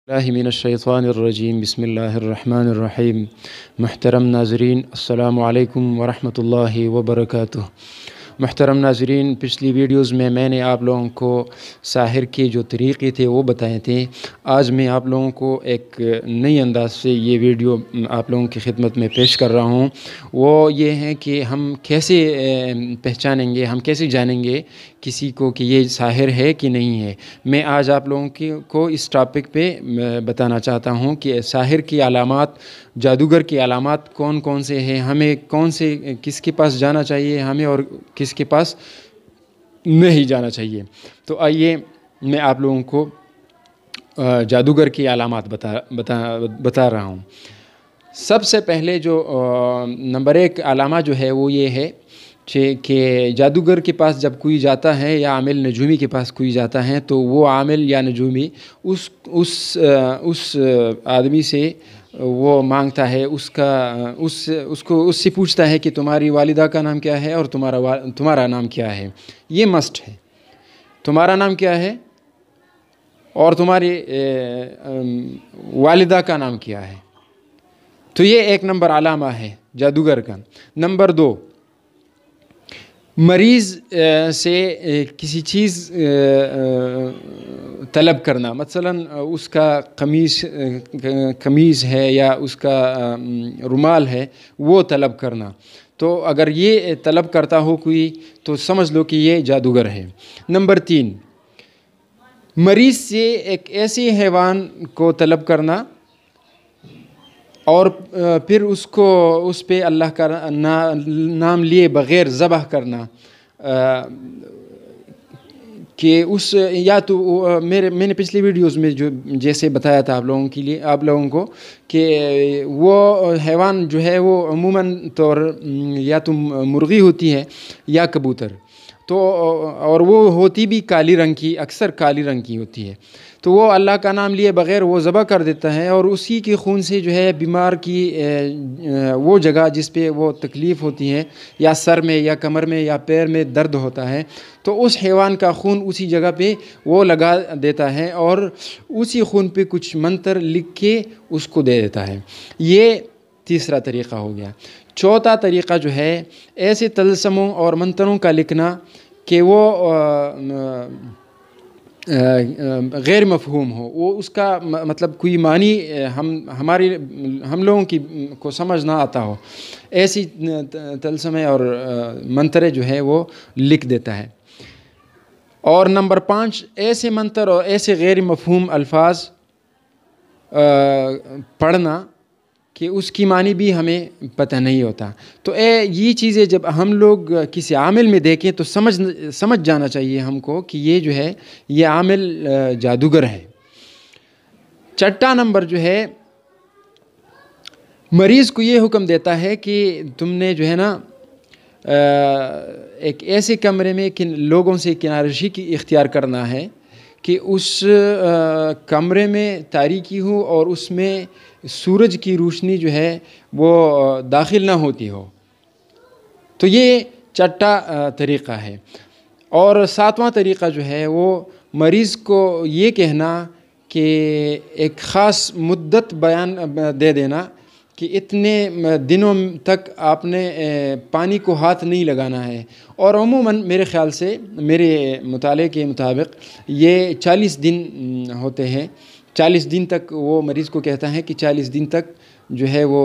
मिनश्शैतानिर्रजीम बिस्मिल्लाहिर्रहमानिर्रहीम। मुहतरम नाज़रीन, अस्सलामु अलैकुम वरहमतुल्लाहि वबरकातुह। मुहतरम नाज़रीन, पिछली वीडियोज़ में मैंने आप लोगों को साहिर के जो तरीक़े थे वो बताए थे। आज मैं आप लोगों को एक नई अंदाज़ से ये वीडियो आप लोगों की खिदमत में पेश कर रहा हूँ। वो ये है कि हम कैसे पहचानेंगे, हम कैसे जानेंगे किसी को कि ये साहिर है कि नहीं है। मैं आज आप लोगों को इस टॉपिक पे बताना चाहता हूँ कि साहिर की अलामात, जादूगर की अलामात कौन कौन से हैं, हमें कौन से किसके पास जाना चाहिए हमें और किसके पास नहीं जाना चाहिए। तो आइए मैं आप लोगों को जादूगर की अलामात बता रहा हूँ। सबसे पहले जो नंबर एक अलामा जो है वो ये है कि जादूगर के पास जब कोई जाता है या आमिल नजूमी के पास कोई जाता है तो वो आमिल या नजूमी उस आदमी से वो मांगता है, उससे पूछता है कि तुम्हारी वालिदा का नाम क्या है और तुम्हारा नाम क्या है। ये मस्ट है, तुम्हारा नाम क्या है और तुम्हारी वालिदा का नाम क्या है। तो ये एक नंबर अलामा है जादूगर का। नंबर दो, मरीज़ से किसी चीज़ तलब करना, मसलन उसका कमीज़ है या उसका रुमाल है वो तलब करना। तो अगर ये तलब करता हो कोई तो समझ लो कि ये जादूगर है। नंबर तीन, मरीज़ से एक ऐसे हैवान को तलब करना और फिर उस पे अल्लाह का नाम लिए बग़ैर ज़बह करना कि या तो मैंने पिछली वीडियोस में जो जैसे बताया था आप लोगों को कि वो हैवान जो है वो अमूमन तौर या तो मुर्गी होती है या कबूतर, तो और वो होती भी काली रंग की, अक्सर काली रंग की होती है। तो वो अल्लाह का नाम लिए बग़ैर वो ज़बह कर देता है और उसी के खून से जो है बीमार की वो जगह जिस पे वो तकलीफ़ होती है या सर में या कमर में या पैर में दर्द होता है तो उस हैवान का खून उसी जगह पे वो लगा देता है और उसी खून पे कुछ मंत्र लिख के उसको दे देता है। ये तीसरा तरीक़ा हो गया। चौथा तरीक़ा जो है ऐसे तलस्समों और मंत्रों का लिखना कि वो गैर मफ़हूम हो, वो उसका मतलब कोई मानी हम लोगों को समझ ना आता हो, ऐसी तलस्समें और मंत्र जो है वो लिख देता है। और नंबर 5, ऐसे मंत्र और ऐसे गैर मफ़हूम अल्फाज पढ़ना कि उसकी मानी भी हमें पता नहीं होता। तो ये चीज़ें जब हम लोग किसी आमिल में देखें तो समझ जाना चाहिए हमको कि ये जो है ये आमिल जादूगर है। छठा नंबर जो है, मरीज़ को ये हुक्म देता है कि तुमने जो है ना एक ऐसे कमरे में लोगों से किनारशी की इख्तियार करना है कि उस कमरे में तारीकी हो और उसमें सूरज की रोशनी जो है वो दाखिल ना होती हो। तो ये छठा तरीक़ा है। और सातवां तरीक़ा जो है वो मरीज़ को ये कहना कि एक ख़ास मुद्दत बयान दे देना कि इतने दिनों तक आपने पानी को हाथ नहीं लगाना है। और अमूमन मेरे ख़्याल से, मेरे मुताले के मुताबिक ये 40 दिन होते हैं। 40 दिन तक वो मरीज़ को कहता है कि 40 दिन तक जो है वो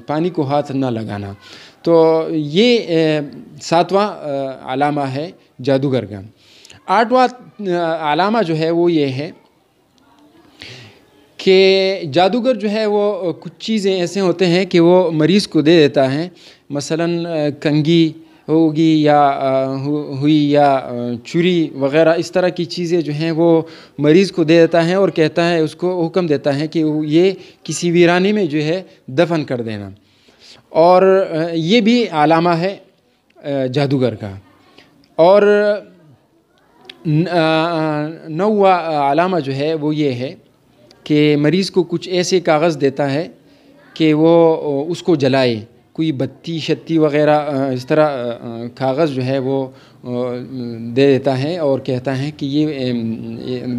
पानी को हाथ ना लगाना। तो ये सातवां अलामा है जादूगर का। आठवां अलामा जो है वो ये है कि जादूगर जो है वो कुछ चीज़ें ऐसे होते हैं कि वो मरीज़ को दे देता है, मसलन कंघी होगी या हुई या चूड़ी वग़ैरह, इस तरह की चीज़ें जो हैं वो मरीज़ को दे देता है और कहता है, उसको हुक्म देता है कि ये किसी वीराने में जो है दफन कर देना। और ये भी अलामा है जादूगर का। और नौवां अलामा जो है वो ये है कि मरीज़ को कुछ ऐसे कागज़ देता है कि वो उसको जलाए کوئی بتی شتی وغیرہ اس طرح کاغذ جو ہے وہ دے دیتا ہے اور کہتا ہے کہ یہ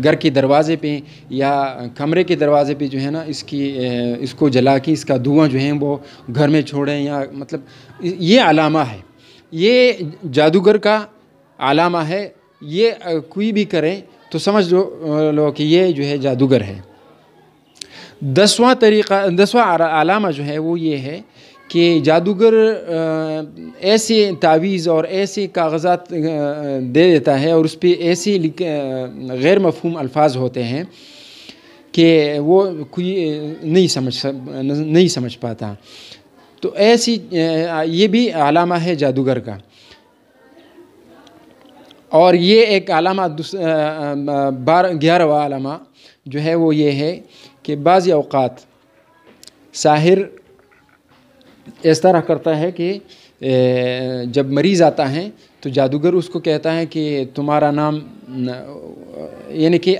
گھر کے دروازے پہ یا کمرے کے دروازے پہ جو ہے نا اس کو جلا کے اس کا دھواں جو ہے وہ گھر میں چھوڑیں، یا مطلب یہ علامہ ہے، یہ جادوگر کا علامہ ہے، یہ کوئی بھی کرے تو سمجھ لو کہ یہ جو ہے جادوگر ہے۔ 10واں علامہ جو ہے وہ یہ ہے کہ جادوگر ایسے تعویذ اور ایسے کاغذات دے دیتا ہے اور اس پہ ایسے غیر مفہوم الفاظ ہوتے ہیں کہ وہ کوئی نہیں سمجھ پاتا، تو ایسی یہ بھی علامہ ہے جادوگر کا۔ اور یہ ایک علامہ 11واں علامہ جو ہے وہ یہ ہے کہ بعض اوقات ساحر اس طرح کرتا ہے کہ جب مریض آتا ہے تو جادوگر اس کو کہتا ہے کہ تمہارا نام، یعنی کہ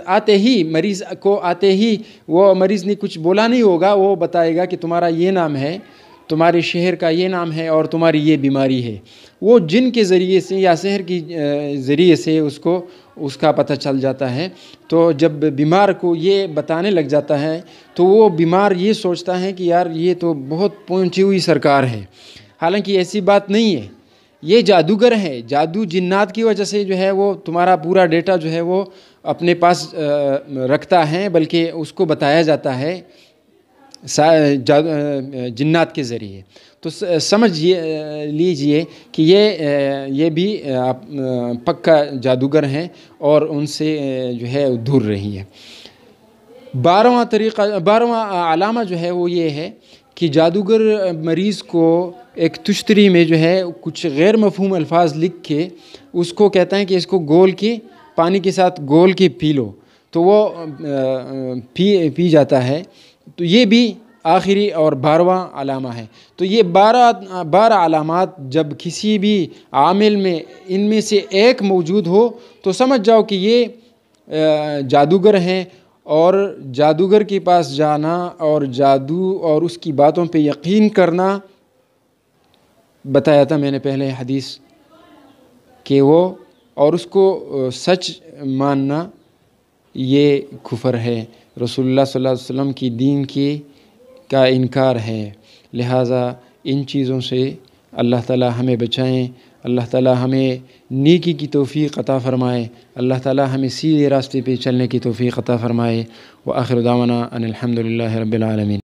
آتے ہی مریض کو وہ مریض نے کچھ بولا نہیں ہوگا، وہ بتائے گا کہ تمہارا یہ نام ہے، تمہارے شہر کا یہ نام ہے اور تمہاری یہ بیماری ہے۔ وہ جن کے ذریعے سے یا سحر کے ذریعے سے اس کا پتہ چل جاتا ہے، تو جب بیمار کو یہ بتانے لگ جاتا ہے تو وہ بیمار یہ سوچتا ہے کہ یار یہ تو بہت پہنچی ہوئی سرکار ہے، حالانکہ ایسی بات نہیں ہے، یہ جادوگر ہے۔ جادو جنات کی وجہ سے جو ہے وہ تمہارا پورا ڈیٹا جو ہے وہ اپنے پاس رکھتا ہے، بلکہ اس کو بتایا جاتا ہے جنات کے ذریعے۔ تو سمجھ لیجئے کہ یہ بھی پکا جادوگر ہیں اور ان سے جو ہے دور رہیے۔ 12واں علامہ جو ہے وہ یہ ہے کہ جادوگر مریض کو ایک تشتری میں جو ہے کچھ غیر مفہوم الفاظ لکھ کے اس کو کہتا ہے کہ اس کو گول کے پانی کے ساتھ گول کے پی لو، تو وہ پی جاتا ہے۔ تو یہ بھی آخری اور 12واں علامہ ہے۔ تو یہ 12 علامات جب کسی بھی عامل میں ان میں سے ایک موجود ہو تو سمجھ جاؤ کہ یہ جادوگر ہیں، اور جادوگر کے پاس جانا اور جادو اور اس کی باتوں پہ یقین کرنا، بتایا تھا میں نے پہلے حدیث کہ وہ اور اس کو سچ ماننا یہ کفر ہے، رسول اللہ صلی اللہ علیہ وسلم کی دین کا انکار ہے۔ لہٰذا ان چیزوں سے اللہ تعالی ہمیں بچائیں، اللہ تعالی ہمیں نیکی کی توفیق عطا فرمائے، اللہ تعالی ہمیں سیدھے راستے پہ چلنے کی توفیق عطا فرمائے۔ وآخر دعوانا ان الحمد للہ رب العالمین۔